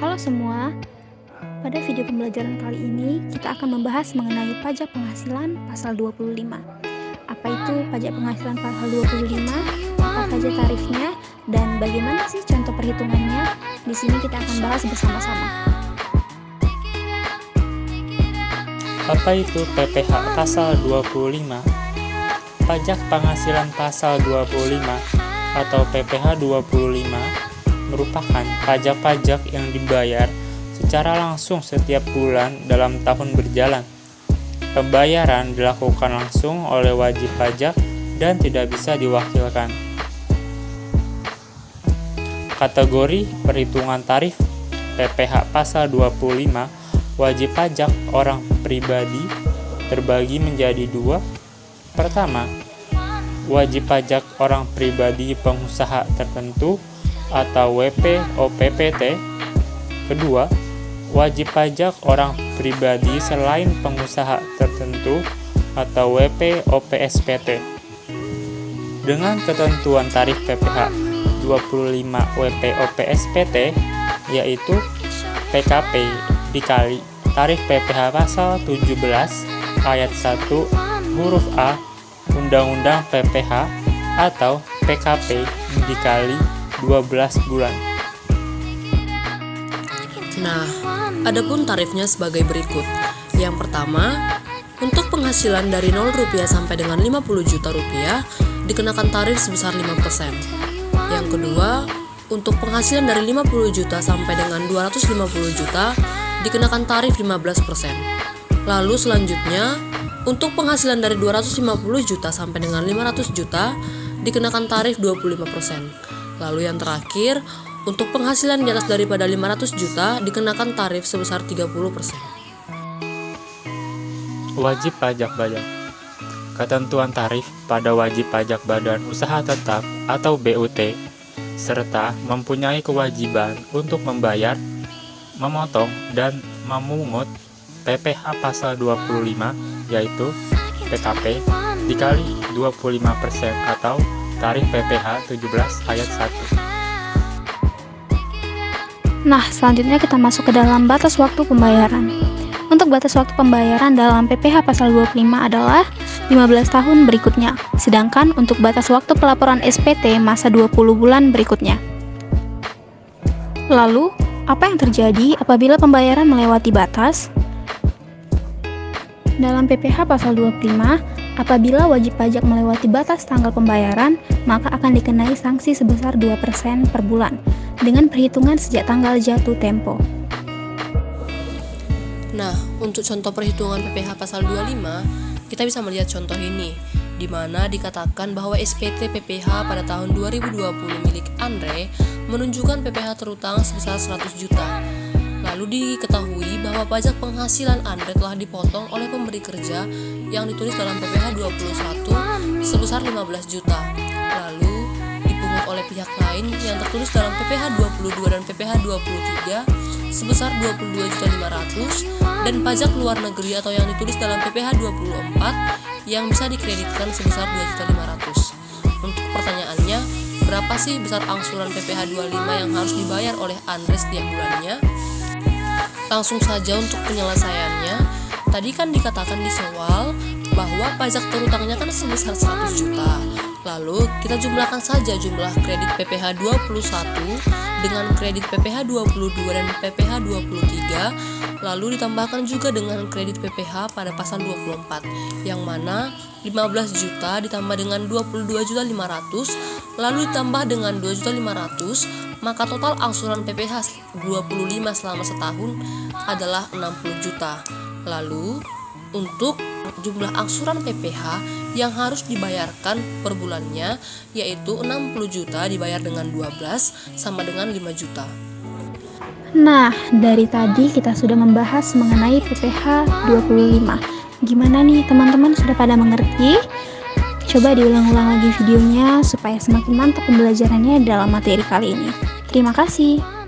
Halo semua, pada video pembelajaran kali ini kita akan membahas mengenai pajak penghasilan pasal 25. Apa itu pajak penghasilan pasal 25? Apa saja tarifnya? Dan bagaimana sih contoh perhitungannya? Di sini kita akan bahas bersama-sama. Apa itu PPh pasal 25? Pajak penghasilan pasal 25 atau PPh 25 merupakan pajak-pajak yang dibayar secara langsung setiap bulan dalam tahun berjalan. Pembayaran dilakukan langsung oleh wajib pajak dan tidak bisa diwakilkan. Kategori perhitungan tarif PPh pasal 25 wajib pajak orang pribadi terbagi menjadi dua. Pertama, wajib pajak orang pribadi pengusaha tertentu atau WP/OPPT. Kedua, wajib pajak orang pribadi selain pengusaha tertentu atau WP/OPSPT. Dengan ketentuan tarif PPh 25 WP/OPSPT yaitu PKP dikali tarif PPh pasal 17 ayat 1 huruf A Undang-Undang PPh atau PKP dikali 12 bulan. Nah, adapun tarifnya sebagai berikut. Yang pertama, untuk penghasilan dari 0 rupiah sampai dengan 50 juta rupiah dikenakan tarif sebesar 5%. Yang kedua, untuk penghasilan dari 50 juta sampai dengan 250 juta dikenakan tarif 15%. Lalu selanjutnya, untuk penghasilan dari 250 juta sampai dengan 500 juta dikenakan tarif 25%. Lalu yang terakhir, untuk penghasilan di atas daripada 500 juta dikenakan tarif sebesar 30%. Wajib pajak badan. Ketentuan tarif pada wajib pajak badan usaha tetap atau BUT serta mempunyai kewajiban untuk membayar, memotong, dan memungut PPh pasal 25 yaitu PKP dikali 25% atau tarif PPh 17 ayat 1. Nah, selanjutnya kita masuk ke dalam batas waktu pembayaran. Untuk batas waktu pembayaran dalam PPh pasal 25 adalah 15 tahun berikutnya, sedangkan untuk batas waktu pelaporan SPT masa 20 bulan berikutnya. Lalu, apa yang terjadi apabila pembayaran melewati batas? Dalam PPh pasal 25, apabila wajib pajak melewati batas tanggal pembayaran, maka akan dikenai sanksi sebesar 2% per bulan, dengan perhitungan sejak tanggal jatuh tempo. Nah, untuk contoh perhitungan PPh pasal 25, kita bisa melihat contoh ini, di mana dikatakan bahwa SPT PPh pada tahun 2020 milik Andre menunjukkan PPh terutang sebesar 100 juta. Lalu diketahui bahwa pajak penghasilan Andre telah dipotong oleh pemberi kerja yang ditulis dalam PPh 21 sebesar 15 juta. Lalu dipungut oleh pihak lain yang tertulis dalam PPh 22 dan PPh 23 sebesar 22.500.000 dan pajak luar negeri atau yang ditulis dalam PPh 24 yang bisa dikreditkan sebesar 2.500.000. Untuk pertanyaannya, berapa sih besar angsuran PPh 25 yang harus dibayar oleh Andre setiap bulannya? Langsung saja untuk penyelesaiannya. Tadi kan dikatakan di soal bahwa pajak terutangnya kan sebesar 100 juta. Lalu kita jumlahkan saja jumlah kredit PPh 21 dengan kredit PPh 22 dan PPh 23, lalu ditambahkan juga dengan kredit PPh pada pasal 24, yang mana 15 juta ditambah dengan 22.500.000, lalu ditambah dengan 2.500.000, maka total angsuran PPh 25 selama setahun adalah 60 juta. Lalu untuk jumlah angsuran PPh yang harus dibayarkan per bulannya yaitu 60 juta dibayar dengan 12 sama dengan 5 juta. Nah, dari tadi kita sudah membahas mengenai PPh 25. Gimana nih teman-teman, sudah pada mengerti? Coba diulang-ulang lagi videonya supaya semakin mantap pembelajarannya dalam materi kali ini. Terima kasih.